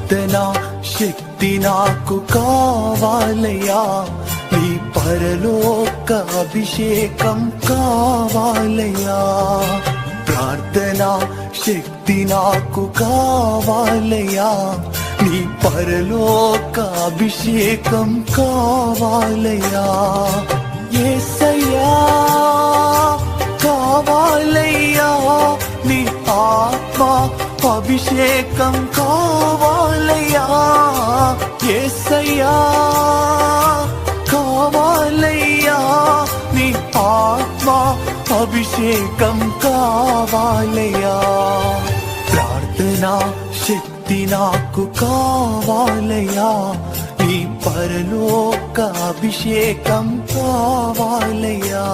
ప్రార్థనా శక్తి నాకు కావాలయ్యా, నీ పరలోక అభిషేకం కావాలయ్యా. ప్రార్థనా శక్తి నాకు కావాలయ్యా, నీ పరలోక అభిషేకం కావాలయ్యా. యేసయ్యా కావాలయ్యా, నీ ఆత్మ అభిషేకం కావాలయ్యా. యేసయ్యా కావాలయ్యా, నీ ఆత్మ అభిషేకం కావాలయ్యా. ప్రార్థనా శక్తి నాకు కావాలయ్యా, నీ పరలోక అభిషేకం కావాలయ్యా.